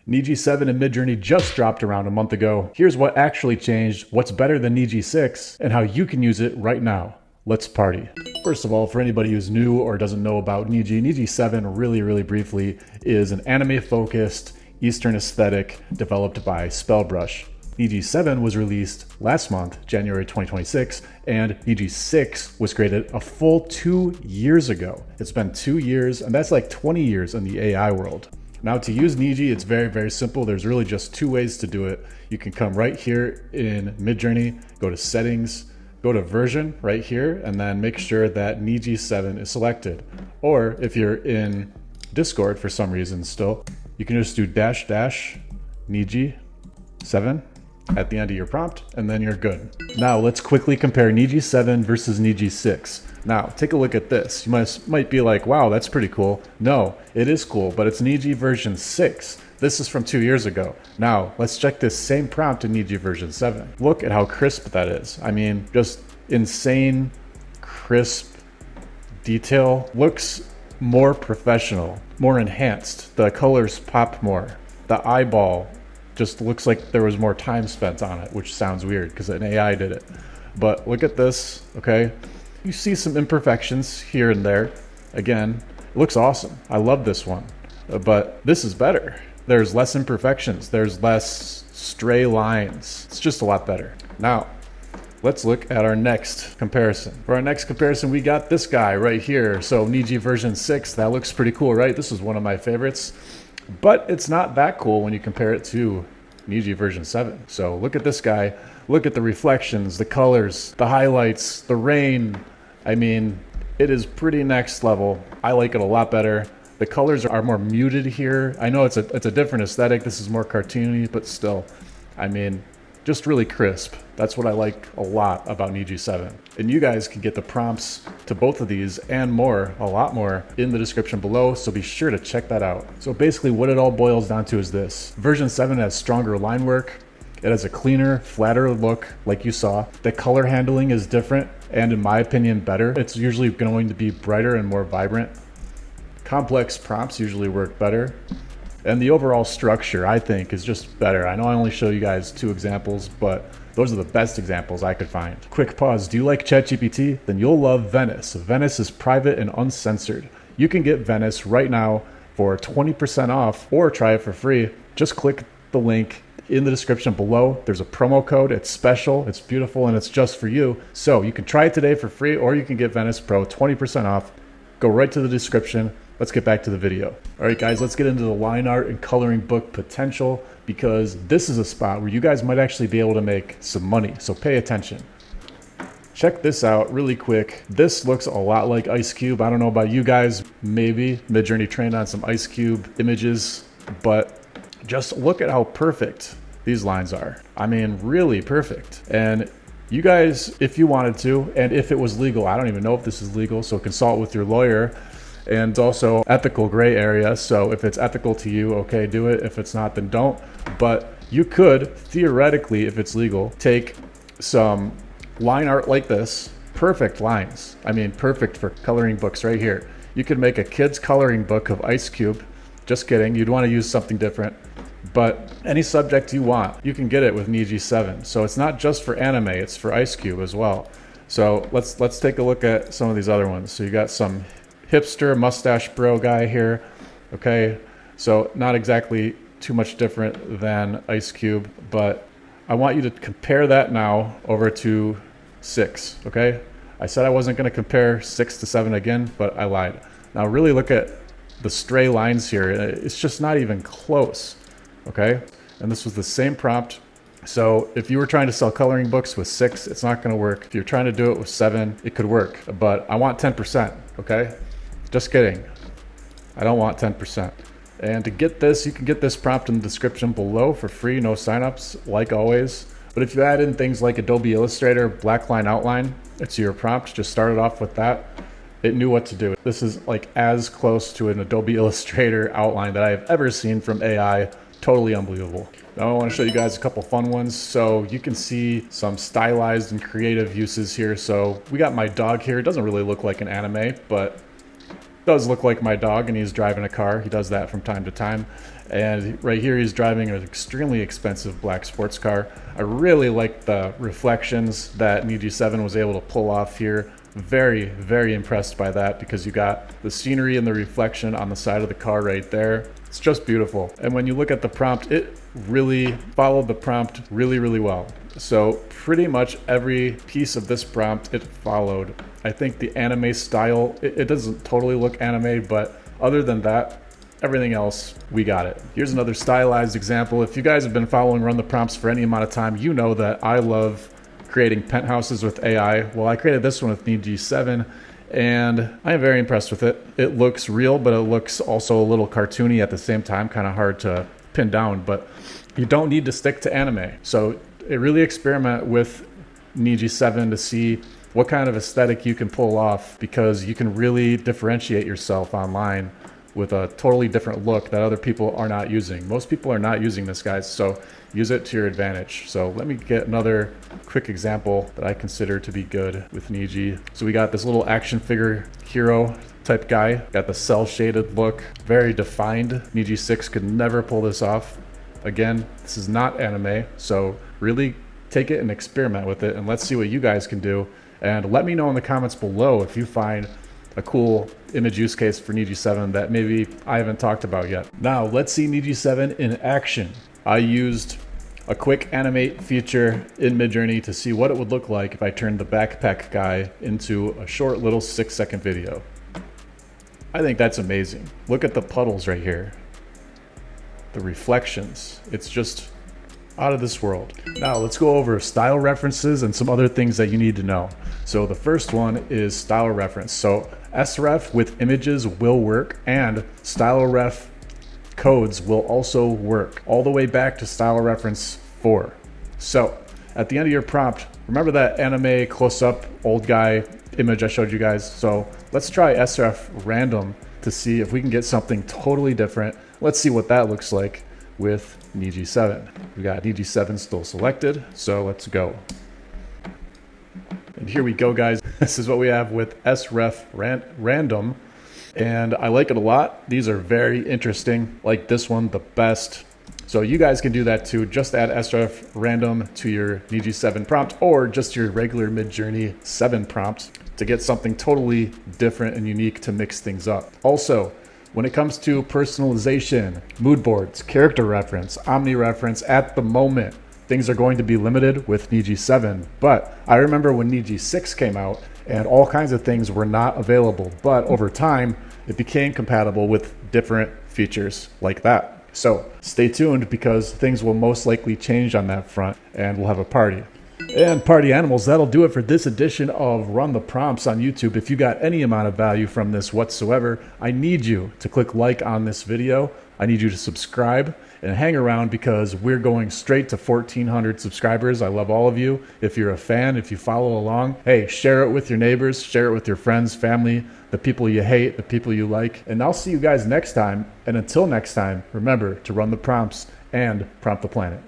Niji 7 and Midjourney just dropped around a month ago. Here's what actually changed, what's better than Niji 6, and how you can use it right now. Let's party. First of all, for anybody who's new or doesn't know about Niji, Niji 7 really briefly is an anime-focused Eastern aesthetic developed by Spellbrush. Niji 7 was released last month, January 2026, and Niji 6 was created a full 2 years ago. It's been 2 years, and that's like 20 years in the AI world. Now to use Niji, it's very simple. There's really just two ways to do it. You can come right here in Midjourney, go to settings, go to version right here, and then make sure that Niji 7 is selected. Or if you're in Discord for some reason still, you can just do -- Niji 7 at the end of your prompt, and then you're good. Now let's quickly compare Niji 7 versus Niji 6. Now take a look at this. You might be like, wow, that's pretty cool. No, it is cool, but it's Niji version 6. This is from 2 years ago. Now let's check this same prompt in Niji version 7. Look at how crisp that is. I mean, just insane, crisp detail. Looks more professional, more enhanced. The colors pop more. The eyeball just looks like there was more time spent on it, which sounds weird because an AI did it. But look at this, okay? You see some imperfections here and there. Again, it looks awesome. I love this one, but this is better. There's less imperfections. There's less stray lines. It's just a lot better. Now, let's look at our next comparison. For our next comparison, we got this guy right here. So Niji version 6, that looks pretty cool, right? This is one of my favorites. But it's not that cool when you compare it to Niji version 7. So look at this guy. Look at the reflections, the colors, the highlights, the rain. I mean, it is pretty next level. I like it a lot better. The colors are more muted here. I know it's a different aesthetic. This is more cartoony, but still, I mean, just really crisp. That's what I like a lot about Niji 7. And you guys can get the prompts to both of these and more, a lot more, in the description below, so be sure to check that out. So basically what it all boils down to is this. Version 7 has stronger line work. It has a cleaner, flatter look like you saw. The color handling is different and in my opinion better. It's usually going to be brighter and more vibrant. Complex prompts usually work better. And the overall structure, I think, is just better. I know I only show you guys 2 examples, but those are the best examples I could find. Quick pause. Do you like ChatGPT? Then you'll love Venice. Venice is private and uncensored. You can get Venice right now for 20% off or try it for free. Just click the link in the description below. There's a promo code. It's special, it's beautiful, and it's just for you. So you can try it today for free, or you can get Venice Pro 20% off. Go right to the description. Let's get back to the video. All right, guys, let's get into the line art and coloring book potential, because this is a spot where you guys might actually be able to make some money. So pay attention. Check this out really quick. This looks a lot like Ice Cube. I don't know about you guys. Maybe Midjourney trained on some Ice Cube images, but just look at how perfect these lines are. I mean, really perfect. And you guys, if you wanted to, and if it was legal, I don't even know if this is legal, so consult with your lawyer. And also ethical gray area. So if it's ethical to you, okay, do it. If it's not, then don't. But you could theoretically, if it's legal, take some line art like this, perfect lines. I mean, perfect for coloring books right here. You could make a kid's coloring book of Ice Cube. Just kidding. You'd want to use something different. But any subject you want, you can get it with Niji 7. So it's not just for anime, it's for Ice Cube as well. So let's take a look at some of these other ones. So you got some hipster mustache bro guy here. Okay, so not exactly too much different than Ice Cube, but I want you to compare that now over to 6. Okay, I said I wasn't going to compare 6 to 7 again, but I lied. Now really look at the stray lines here. It's just not even close. Okay, and this was the same prompt. So if you were trying to sell coloring books with 6, it's not going to work. If you're trying to do it with 7, it could work, but I want 10%. Okay, just kidding. I don't want 10%. And to get this, you can get this prompt in the description below for free, no signups, like always. But if you add in things like Adobe Illustrator, black line outline, it's your prompt. Just start it off with that. It knew what to do. This is like as close to an Adobe Illustrator outline that I have ever seen from AI. Totally unbelievable. Now I want to show you guys a couple fun ones. So you can see some stylized and creative uses here. So we got my dog here. It doesn't really look like an anime, but does look like my dog, and he's driving a car. He does that from time to time. And right here he's driving an extremely expensive black sports car. I really like the reflections that Niji 7 was able to pull off here. Very, very impressed by that, because you got the scenery and the reflection on the side of the car right there. It's just beautiful. And when you look at the prompt, it really followed the prompt really, really well. So pretty much every piece of this prompt it followed. I think the anime style, it doesn't totally look anime, but other than that, everything else, we got it. Here's another stylized example. If you guys have been following Run the Prompts for any amount of time, you know that I love creating penthouses with AI. Well, I created this one with Niji 7, and I am very impressed with it. It looks real, but it looks also a little cartoony at the same time, kind of hard to pin down, but you don't need to stick to anime. So really experiment with Niji 7 to see what kind of aesthetic you can pull off, because you can really differentiate yourself online with a totally different look that other people are not using. Most people are not using this, guys, so use it to your advantage. So let me get another quick example that I consider to be good with Niji. So we got this little action figure hero type guy, got the cell shaded look, very defined. Niji 6 could never pull this off. Again, this is not anime, so really take it and experiment with it, and let's see what you guys can do. And let me know in the comments below if you find a cool image use case for Niji 7 that maybe I haven't talked about yet. Now let's see Niji 7 in action. I used a quick animate feature in Midjourney to see what it would look like if I turned the backpack guy into a short little 6-second video. I think that's amazing. Look at the puddles right here. The reflections. It's just out of this world. Now let's go over style references and some other things that you need to know. So the first one is style reference. So sref with images will work, and style ref codes will also work all the way back to style reference 4. So at the end of your prompt, remember that anime close-up old guy image I showed you guys? So let's try sref random to see if we can get something totally different. Let's see what that looks like with Niji 7. We got Niji 7 still selected, so let's go. And here we go, guys. This is what we have with sref random, and I like it a lot. These are very interesting. Like this one the best. So you guys can do that too. Just add sref random to your Niji 7 prompt, or just your regular Midjourney 7 prompt to get something totally different and unique to mix things up. Also, when it comes to personalization, mood boards, character reference, omni reference, at the moment, things are going to be limited with Niji 7. But I remember when Niji 6 came out and all kinds of things were not available. But over time, it became compatible with different features like that. So stay tuned, because things will most likely change on that front, and we'll have a party. And party animals, that'll do it for this edition of Run the Prompts on YouTube. If you got any amount of value from this whatsoever, I need you to click like on this video. I need you to subscribe and hang around, because we're going straight to 1,400 subscribers. I love all of you. If you're a fan, if you follow along, hey, share it with your neighbors, share it with your friends, family, the people you hate, the people you like. And I'll see you guys next time. And until next time, remember to run the prompts and prompt the planet.